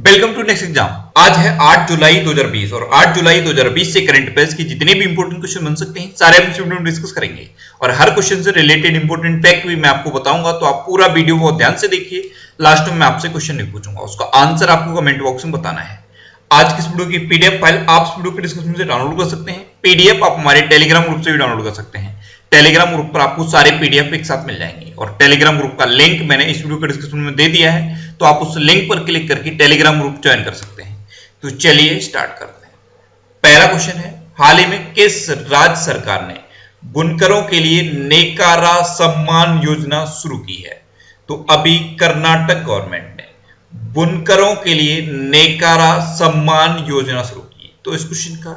Welcome to next exam. आज है 8 जुलाई 2020 और 8 जुलाई 2020 से करंट अफेयर्स के जितने भी इंपॉर्टेंट क्वेश्चन बन सकते हैं सारे हम इस वीडियो में डिस्कस करेंगे और हर क्वेश्चन से रिलेटेड इंपॉर्टेंट फैक्ट भी मैं आपको बताऊंगा, तो आप पूरा वीडियो बहुत ध्यान से देखिए। लास्ट में मैं आपसे क्वेश्चन नहीं पूछूंगा, उसका आंसर आपको कमेंट बॉक्स में बताना है। आज की इस वीडियो की पीडीएफ फाइल आप इस वीडियो के डिस्क्रिप्शन से डाउनलोड कर सकते हैं। पीडीएफ आप हमारे टेलीग्राम ग्रुप से भी डाउनलोड कर सकते हैं। टेलीग्राम ग्रुप पर आपको सारे पीडीएफ एक साथ मिल जाएंगे और टेलीग्राम ग्रुप का लिंक मैंने इस वीडियो के डिस्क्रिप्शन में दे दिया है, तो आप उस लिंक पर क्लिक करके टेलीग्राम ग्रुप ज्वाइन कर सकते हैं। तो चलिए स्टार्ट करते हैं। पहला क्वेश्चन है, हाल ही में किस राज्य सरकार ने बुनकरों के लिए नेकारा सम्मान योजना शुरू की है? तो अभी कर्नाटक गवर्नमेंट ने बुनकरों के लिए नेकारा सम्मान योजना शुरू की। तो इस क्वेश्चन का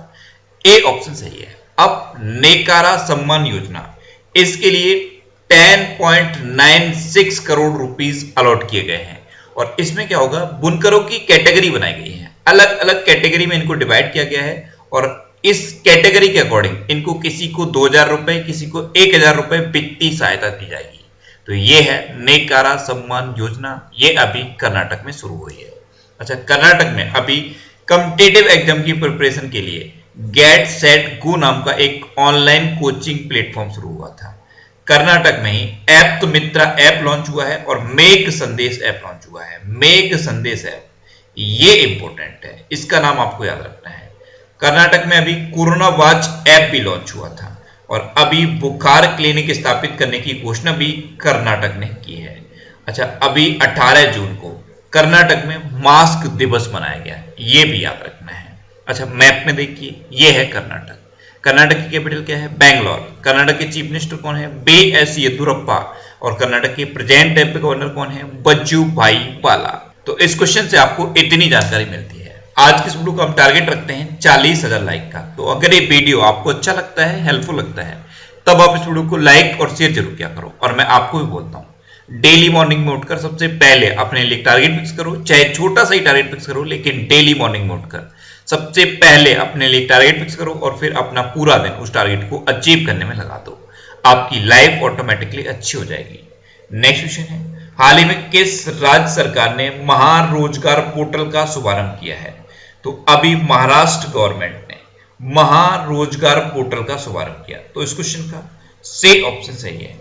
ए ऑप्शन सही है। अब नेकारा सम्मान योजना, इसके लिए 10.96 करोड़ रुपीस अलॉट किए गए हैं और इसमें क्या होगा, बुनकरों की कैटेगरी बनाई गई है। अलग अलग कैटेगरी में इनको डिवाइड किया गया है और इस कैटेगरी के अकॉर्डिंग इनको किसी को 2000 रुपए, किसी को 1000 रुपए वित्तीय सहायता दी जाएगी। तो ये है नेकारा सम्मान योजना, ये अभी कर्नाटक में शुरू हुई है। अच्छा, कर्नाटक में अभी कॉम्पिटिटिव एग्जाम की प्रिपरेशन के लिए गेट सेट गो नाम का एक ऑनलाइन कोचिंग प्लेटफॉर्म शुरू हुआ था। कर्नाटक में ही ऐप तो मित्रा ऐप लॉन्च हुआ है और मेघ संदेश ऐप लॉन्च हुआ है। मेघ संदेश ऐप ये इंपॉर्टेंट है, इसका नाम आपको याद रखना है। कर्नाटक में अभी कोरोना वॉच ऐप भी लॉन्च हुआ था और अभी बुखार क्लिनिक स्थापित करने की घोषणा भी कर्नाटक ने की है। अच्छा, अभी 18 जून को कर्नाटक में मास्क दिवस मनाया गया है, ये भी याद रखना है। अच्छा, मैप में देखिए, ये है कर्नाटक। कर्नाटक की कैपिटल क्या है? बैंगलोर। कर्नाटक के चीफ मिनिस्टर कौन है? बी.एस. येदियुरप्पा। और कर्नाटक के प्रेजेंट डेप्यूटी गवर्नर कौन है? वजुभाई वाला। तो इस क्वेश्चन से आपको इतनी जानकारी मिलती है। आज की इस वीडियो को हम टारगेट रखते हैं 40,000 लाइक का। तो अगर ये वीडियो आपको अच्छा लगता है, हेल्पफुल लगता है, तब आप इस वीडियो को लाइक और शेयर जरूर किया करो। और मैं आपको भी बोलता हूँ, डेली मॉर्निंग में उठकर सबसे पहले अपने लिए टारगेट फिक्स करो, चाहे छोटा सा ही टारगेट फिक्स करो, लेकिन डेली मॉर्निंग में उठकर सबसे पहले अपने लिए टारगेट फिक्स करो और फिर अपना पूरा दिन उस टारगेट को अचीव करने में लगा दो। आपकी लाइफ ऑटोमेटिकली अच्छी हो जाएगी। नेक्स्ट क्वेश्चन है, हाल ही में किस राज्य सरकार ने महारोजगार पोर्टल का शुभारंभ किया है? तो अभी महाराष्ट्र गवर्नमेंट ने महारोजगार पोर्टल का शुभारंभ किया। तो इस क्वेश्चन का सी ऑप्शन सही है।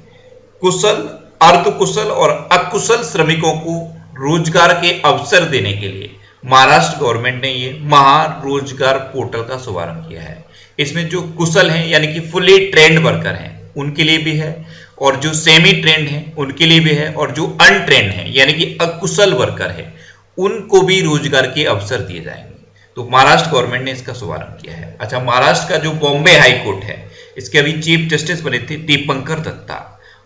कुशल, अर्धकुशल और अकुशल श्रमिकों को रोजगार के अवसर देने के लिए महाराष्ट्र गवर्नमेंट ने ये महारोजगार पोर्टल का शुभारंभ किया है। इसमें जो कुशल हैं यानी कि फुली ट्रेंड वर्कर हैं उनके लिए भी है, और जो सेमी ट्रेंड हैं उनके लिए भी है, और जो अनट्रेंड हैं यानी कि अकुशल वर्कर है उनको भी रोजगार के अवसर दिए जाएंगे। तो महाराष्ट्र गवर्नमेंट ने इसका शुभारंभ किया है। अच्छा, महाराष्ट्र का जो बॉम्बे हाई कोर्ट है, इसके अभी चीफ जस्टिस बने थे दीपंकर दत्ता।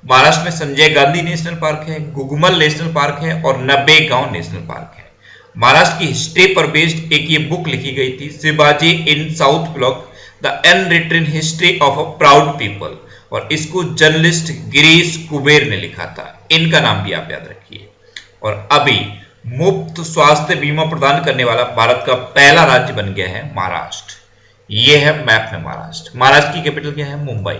महाराष्ट्र में संजय गांधी नेशनल पार्क है, गुगमल नेशनल पार्क है और नबेगांव नेशनल पार्क है। महाराष्ट्र की हिस्ट्री पर बेस्ड एक ये बुक लिखी गई थी, Shivaji in South Block, the unwritten history of a proud people, और इसको जर्नलिस्ट गिरीश कुबेर ने लिखा था। इनका नाम भी आप याद रखिए। और अभी मुफ्त स्वास्थ्य बीमा प्रदान करने वाला भारत का पहला राज्य बन गया है महाराष्ट्र। ये है मैप में महाराष्ट्र। महाराष्ट्र की कैपिटल क्या है? मुंबई।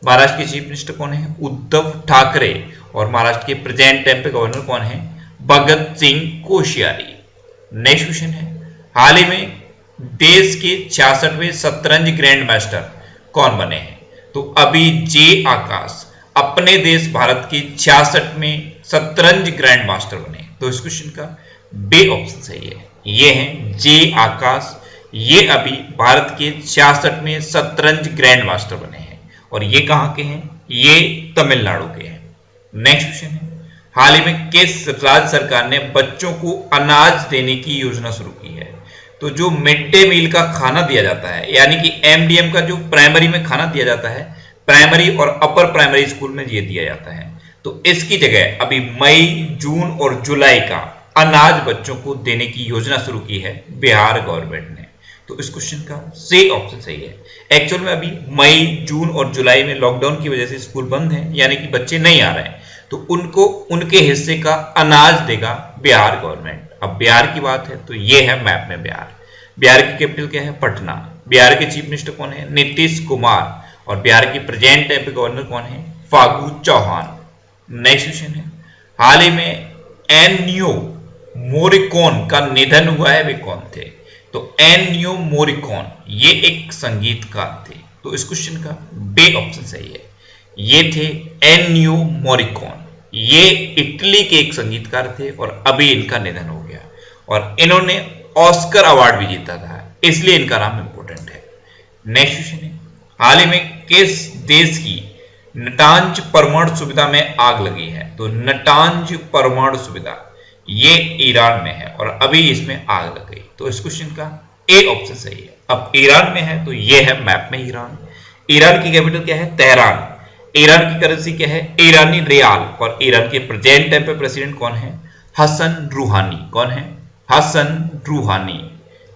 महाराष्ट्र के चीफ मिनिस्टर कौन है? उद्धव ठाकरे। और महाराष्ट्र के प्रेजेंट टाइम पे गवर्नर कौन है? भगत सिंह कोश्यारी। नेक्स्ट क्वेश्चन है, हाल ही में देश के 66वें शतरंज ग्रैंड मास्टर कौन बने हैं? तो अभी जे आकाश अपने देश भारत के 66वें शतरंज ग्रैंड मास्टर बने। तो इस क्वेश्चन का बी ऑप्शन सही है। ये हैं जे आकाश, ये अभी भारत के 66वें शतरंज ग्रैंड मास्टर बने हैं और ये कहां के हैं? ये तमिलनाडु के हैं। नेक्स्ट क्वेश्चन है, हाल ही में किस राज्य सरकार ने बच्चों को अनाज देने की योजना शुरू की है? तो जो मिड डे मील का खाना दिया जाता है यानी कि एमडीएम का जो प्राइमरी में खाना दिया जाता है, प्राइमरी और अपर प्राइमरी स्कूल में ये दिया जाता है, तो इसकी जगह अभी मई, जून और जुलाई का अनाज बच्चों को देने की योजना शुरू की है बिहार गवर्नमेंट ने। तो इस क्वेश्चन का सी ऑप्शन सही है। एक्चुअल में अभी मई, जून और जुलाई में लॉकडाउन की वजह से स्कूल बंद है यानी कि बच्चे नहीं आ रहे हैं, तो उनको उनके हिस्से का अनाज देगा बिहार गवर्नमेंट। अब बिहार की बात है तो ये है मैप में बिहार। बिहार की कैपिटल क्या है? पटना। बिहार के चीफ मिनिस्टर कौन है? नीतीश कुमार। और बिहार की प्रेजेंट टाइम पे गवर्नर कौन है? फागू चौहान। नेक्स्ट क्वेश्चन है, हाल ही में एनयू मोरिकॉन का निधन हुआ है वे कौन थे? तो एनियो मोरिकॉन ये एक संगीतकार थे। तो इस क्वेश्चन का बी ऑप्शन सही है। ये थे एनियो मोरिकॉन, ये इटली के एक संगीतकार थे और अभी इनका निधन हो गया और इन्होंने ऑस्कर अवार्ड भी जीता था, इसलिए इनका नाम इंपॉर्टेंट है। नेक्स्ट क्वेश्चन है, हाल ही में किस देश की नटांज परमाणु सुविधा में आग लगी है? तो नटांज परमाणु सुविधा ये ईरान में है और अभी इसमें आग लग गई। तो इस क्वेश्चन का ए ऑप्शन सही है। अब ईरान में है तो ये है मैप में ईरान। ईरान की कैपिटल क्या है? तेहरान। ईरान की करेंसी क्या है? ईरानी रियाल। और ईरान के प्रेजेंट टाइम पे प्रेसिडेंट कौन है? हसन रूहानी। कौन है? हसन रूहानी।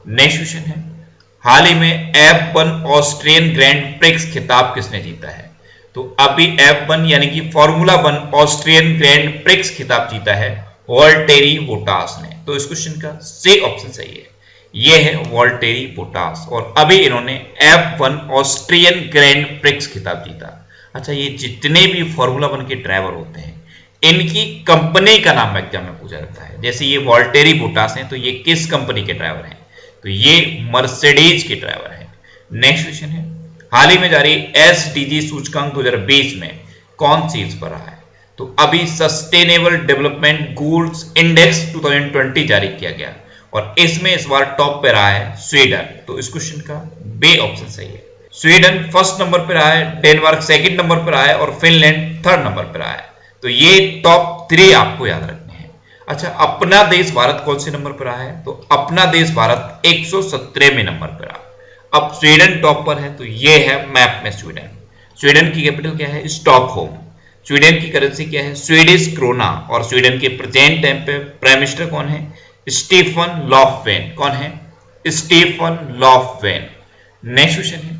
नेक्स्ट क्वेश्चन है, हाल ही में F1 ऑस्ट्रियन ग्रैंड प्रिक्स खिताब किसने जीता है? तो अभी F1 यानी कि फॉर्मूला 1 ऑस्ट्रियन ग्रैंड प्रिक्स खिताब जीता है वॉल्टेरी बोटास ने। तो इस क्वेश्चन का सी ऑप्शन सही है। यह है वॉल्टेरी बोटास और अभी इन्होंने F1 ऑस्ट्रियन ग्रैंड प्रिक्स खिताब जीता। अच्छा, ये जितने भी फॉर्मूला 1 के ड्राइवर होते हैं इनकी कंपनी का नाम एग्जाम में पूछा जाता है। जैसे ये वॉल्टेरी बोटास हैं तो ये किस कंपनी के ड्राइवर हैं? तो ये मर्सिडीज के ड्राइवर हैं। नेक्स्ट क्वेश्चन है, हाल ही में जारी SDG सूचकांक 2020 में कौन शीर्ष पर रहा है? तो अभी सस्टेनेबल डेवलपमेंट गोल्स इंडेक्स 2020 जारी किया गया और इसमें इस बार टॉप पे रहा है स्वीडन। तो इस क्वेश्चन का बी ऑप्शन सही है। स्वीडन फर्स्ट नंबर पे रहा है, डेनमार्क सेकंड नंबर पे रहा है और फिनलैंड थर्ड नंबर पे रहा है। तो ये टॉप 3 आपको याद रखने हैं। अच्छा, अपना देश भारत कौन से नंबर पर रहा है? तो अपना देश भारत 117वें नंबर पर रहा। अब स्वीडन टॉप पर है तो ये है मैप में स्वीडन। स्वीडन की कैपिटल क्या है? स्टॉकहोम। स्वीडन की करेंसी क्या है? Swedish krona. और स्वीडन के प्रेजेंट टाइम पे प्राइम मिनिस्टर कौन है? Stefan Lofven. कौन है? Stefan Löfven. नेक्स्ट क्वेश्चन है,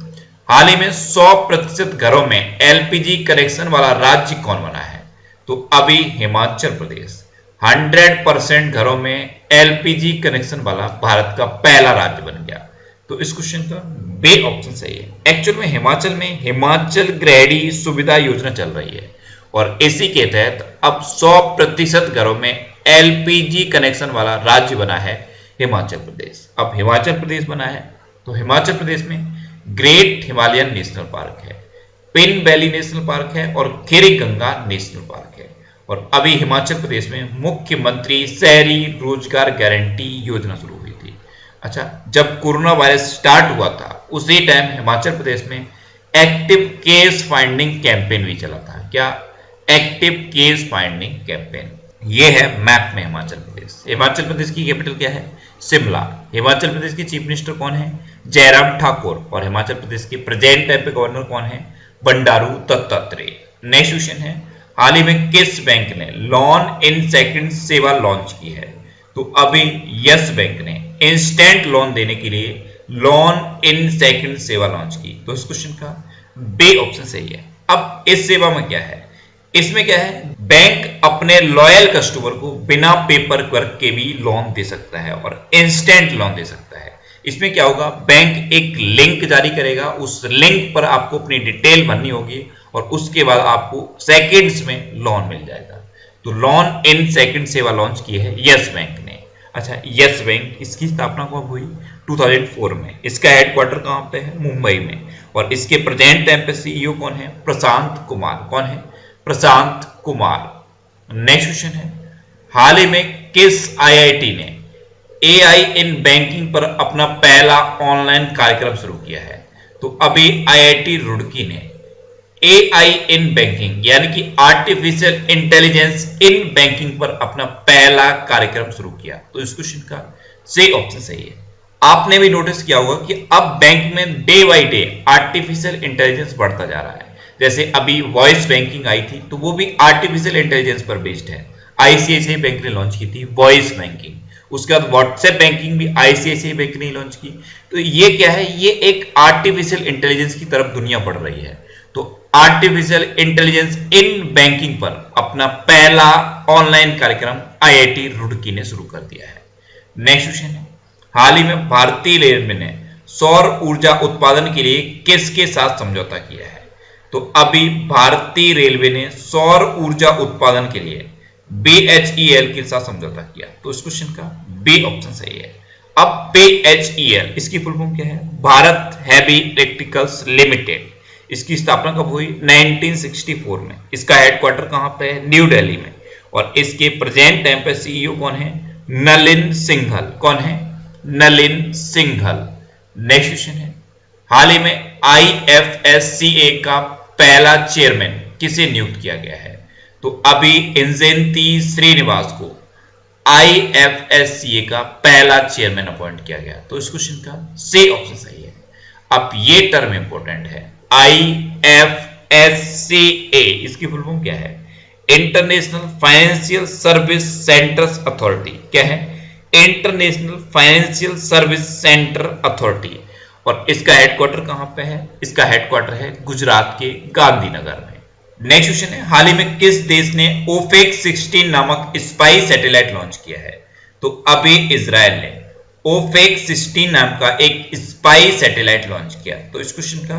हाल ही में 100% घरों में LPG कनेक्शन वाला राज्य कौन बना है? तो अभी हिमाचल प्रदेश 100% घरों में LPG कनेक्शन वाला भारत का पहला राज्य बन गया। तो इस क्वेश्चन का बी ऑप्शन सही है। एक्चुअल में हिमाचल में हिमाचल गृहिणी सुविधा योजना चल रही है और इसी के तहत अब 100% घरों में LPG कनेक्शन वाला राज्य बना है हिमाचल प्रदेश। अब हिमाचल प्रदेश बना है तो हिमाचल प्रदेश में ग्रेट हिमालयन नेशनल पार्क है, पिन वैली नेशनल पार्क है और खीरी गंगा नेशनल पार्क है। और अभी हिमाचल प्रदेश में मुख्यमंत्री शहरी रोजगार गारंटी योजना शुरू हुई थी। अच्छा, जब कोरोना वायरस स्टार्ट हुआ था उसी टाइम हिमाचल प्रदेश में एक्टिव केस फाइंडिंग कैंपेन भी चला था। क्या? Active case finding campaign. ये है मैप में हिमाचल प्रदेश। हिमाचल प्रदेश की कैपिटल क्या है? शिमला। हिमाचल प्रदेश के चीफ मिनिस्टर कौन है? जयराम ठाकुर। और हिमाचल प्रदेश के प्रेजेंट टाइम पे गवर्नर कौन है? बंडारू दत्तात्रेय। नेक्स्ट क्वेश्चन है, हाल ही में किस बैंक ने लोन इन सेकंड सेवा लॉन्च की है? तो अभी यस बैंक ने इंस्टेंट लोन देने के लिए लोन इन सेकंड सेवा लॉन्च की। तो इस क्वेश्चन का बी ऑप्शन सही है। अब इस सेवा में क्या है? इसमें क्या है? बैंक अपने लॉयल कस्टमर को बिना पेपर वर्क के भी लोन दे सकता है और इंस्टेंट लोन दे सकता है। इसमें क्या होगा? बैंक एक लिंक जारी करेगा, उस लिंक पर आपको अपनी डिटेल भरनी होगी और उसके बाद आपको सेकंड्स में लोन मिल जाएगा। तो लोन इन सेकंड सेवा लॉन्च की है यस बैंक ने। अच्छा, यस बैंक इसकी स्थापना कब हुई? 2004 में। इसका हेडक्वार्टर कहां पे है? मुंबई में। और इसके प्रेजेंट टाइम पे सीईओ कौन है? प्रशांत कुमार। कौन है? प्रशांत कुमार। नेक्स्ट क्वेश्चन है, हाल ही में किस IIT ने AI इन बैंकिंग पर अपना पहला ऑनलाइन कार्यक्रम शुरू किया है? तो अभी IIT रुड़की ने AI इन बैंकिंग यानी कि आर्टिफिशियल इंटेलिजेंस इन बैंकिंग पर अपना पहला कार्यक्रम शुरू किया। तो इस क्वेश्चन का सही ऑप्शन सही है। आपने भी नोटिस किया होगा कि अब बैंक में day by day artificial intelligence बढ़ता जा रहा है। जैसे अभी वॉइस बैंकिंग आई थी तो वो भी आर्टिफिशियल इंटेलिजेंस पर बेस्ड है। ICICI बैंक ने लॉन्च की थी वॉइस बैंकिंग। उसके बाद व्हाट्सएप बैंकिंग भी ICICI बैंक ने लॉन्च की। तो ये क्या है? ये एक आर्टिफिशियल इंटेलिजेंस की तरफ दुनिया बढ़ रही है। तो आर्टिफिशियल इंटेलिजेंस इन बैंकिंग पर अपना पहला ऑनलाइन कार्यक्रम IIT रुड़की ने शुरू कर दिया है। नेक्स्ट क्वेश्चन है, हाल ही में भारतीय रेलवे ने सौर ऊर्जा उत्पादन के लिए किसके साथ समझौता किया है? तो अभी भारतीय रेलवे ने सौर ऊर्जा उत्पादन के लिए BHEL के साथ समझौता किया। तो इस क्वेश्चन का बी ऑप्शन सही है। अब BHEL इसकी फुल फॉर्म क्या है? Bharat heavy electricals limited. इसकी स्थापना कब हुई? 1964 में। इसका हेडक्वार्टर कहां पे है? न्यू दिल्ली में। और इसके प्रेजेंट टाइम पे सीईओ कौन है? नलिन सिंघल। कौन है? नलिन सिंघल। नेक्स्ट क्वेश्चन है, हाल ही में IFSCA का पहला चेयरमैन किसे नियुक्त किया गया है? तो अभी इंजेंती श्रीनिवास को IFSCA का पहला चेयरमैन अपॉइंट किया गया। तो इस क्वेश्चन का सी ऑप्शन सही है। अब ये टर्म इंपॉर्टेंट है, IFSCA इसकी फुल फॉर्म क्या है? International financial service centres authority. क्या है? International financial service centre authority. और इसका हेडक्वार्टर कहां पे है? इसका हेडक्वार्टर है गुजरात के गांधीनगर में। नेक्स्ट क्वेश्चन है, हाल ही में किस देश ने ओफेक 16 नामक स्पाई सैटेलाइट लॉन्च किया है? तो अभी इजराइल ने ओफेक 16 नाम का एक स्पाई सैटेलाइट लॉन्च किया। तो इस क्वेश्चन का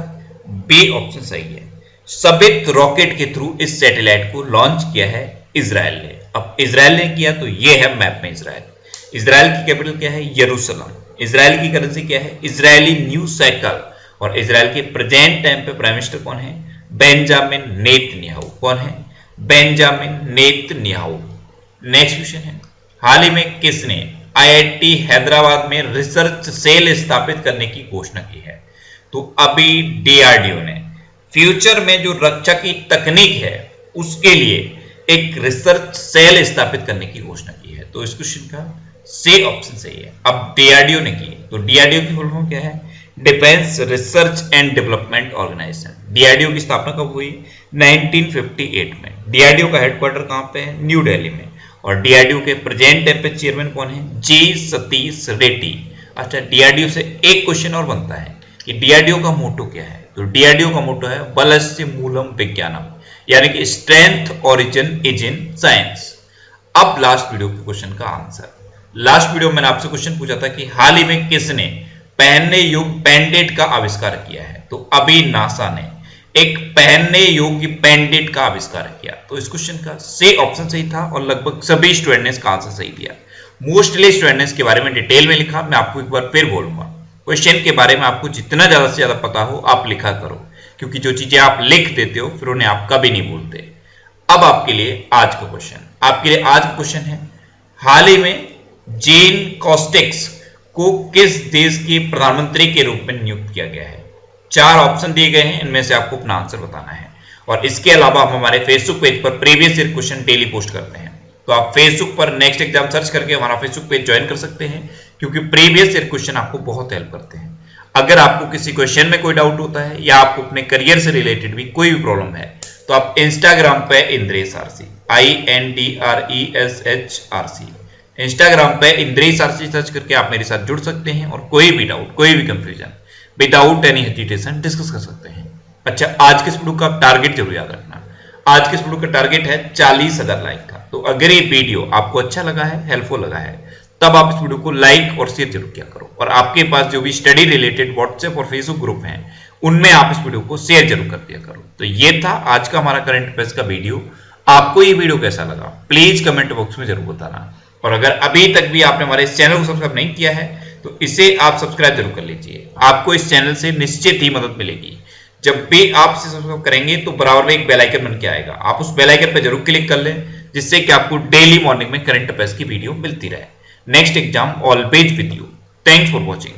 बी ऑप्शन सही है। सबित रॉकेट के थ्रू इस सैटेलाइट को लॉन्च किया है इजराइल ने। अब इजराइल ने किया तो ये है मैप में इजराइल। इजराइल की कैपिटल क्या है? यरूशलेम। इजराइल की करेंसी क्या है? Israeli new cycle. और इजराइल के प्रेजेंट टाइम पे प्राइम मिनिस्टर कौन है? Benjamin Netanyahu. कौन है? Benjamin Netanyahu. नेक्स्ट क्वेश्चन है, हाल ही में किसने IIT हैदराबाद में रिसर्च सेल स्थापित करने की घोषणा की है? तो अभी DRDO ने फ्यूचर में जो रक्षा की तकनीक है उसके लिए एक रिसर्च सेल स्थापित करने की घोषणा की है। तो इस क्वेश्चन का सी ऑप्शन सही है। अब DRDO ने की, तो DRDO की फुल फॉर्म क्या है? Defence research and development organisation. DRDO की स्थापना कब हुई? 1958 में। DRDO का हेडक्वार्टर कहां पे है? न्यू दिल्ली में। और DRDO के प्रेजेंट टाइम पे चेयरमैन कौन है? G सतीश रेड्डी। अच्छा, DRDO से एक क्वेश्चन और बनता है कि DRDO का मोटो क्या है? तो DRDO का मोटो है बलस्य मूलम विज्ञानम, यानी कि strength origin is in science. अब लास्ट वीडियो के क्वेश्चन का आंसर। लास्ट वीडियो में मैंने आपसे क्वेश्चन पूछा था कि हाल ही में किसने पहनने योग्य पेंडेंट का आविष्कार किया है? तो अभी नासा ने एक पहनने योग्य पेंडेंट का आविष्कार किया। तो इस क्वेश्चन का सी ऑप्शन सही था और लगभग सभी स्टूडेंट ने इसका आंसर सही दिया। मोस्टली स्टूडेंट ने इसके बारे में डिटेल में लिखा। मैं आपको एक बार फिर बोलूंगा, क्वेश्चन के बारे में आपको जितना ज्यादा से ज्यादा पता हो आप लिखा करो, क्योंकि जो चीजें आप लिख देते हो फिर उन्हें आप कभी नहीं भूलते। अब आपके लिए आज का क्वेश्चन, आपके लिए आज का क्वेश्चन है, हाल ही में जेन कॉस्टिक्स को किस देश के प्रधानमंत्री के रूप में नियुक्त किया गया है? 4 ऑप्शन दिए गए हैं, इनमें से आपको अपना आंसर बताना है। और इसके अलावा हम हमारे फेसबुक पेज पर previous year question daily post करते हैं, तो आप फेसबुक पर नेक्स्ट एग्जाम सर्च करके हमारा फेसबुक पेज ज्वाइन कर सकते हैं, क्योंकि प्रीवियस ईयर क्वेश्चन आपको बहुत हेल्प करते हैं। अगर आपको किसी क्वेश्चन में कोई डाउट होता है या आपको अपने करियर से रिलेटेड भी कोई भी प्रॉब्लम है, तो आप इंस्टाग्राम पे इंद्रेश आरसी INDRESHRC इंस्टाग्राम पे इंद्रेश आरसी सर्च करके आप मेरे साथ जुड़ सकते हैं और कोई भी डाउट, कोई भी confusion without any hesitation discuss कर सकते हैं। अच्छा, आज के इस वीडियो का टारगेट जरूर याद रखना। आज के इस वीडियो का टारगेट है 40,000 लाइक का। तो अगर ये वीडियो आपको अच्छा लगा है, हेल्पफुल लगा है, तब आप इस वीडियो को लाइक और शेयर जरूर किया करो। और आपके पास जो भी स्टडी रिलेटेड व्हाट्सएप और फेसबुक ग्रुप हैं उनमें आप इस वीडियो को शेयर जरूर कर दिया करो। तो ये था आज का हमारा करंट अफेयर्स का वीडियो। आपको ये वीडियो कैसा लगा प्लीज कमेंट बॉक्स में जरूर बताना। और अगर अभी तक भी आपने हमारे इस चैनल को सब्सक्राइब नहीं किया है तो इसे आप सब्सक्राइब जरूर कर लीजिए। आपको इस चैनल से निश्चित ही मदद मिलेगी। जब भी आप इसे सब्सक्राइब करेंगे तो बराबर में एक बेल आइकन बन के आएगा, आप उस बेल आइकन पर जरूर क्लिक कर लें, जिससे कि आपको डेली मॉर्निंग में करंट अफेयर्स की वीडियो मिलती रहे। Next exam always with you. Thanks for watching.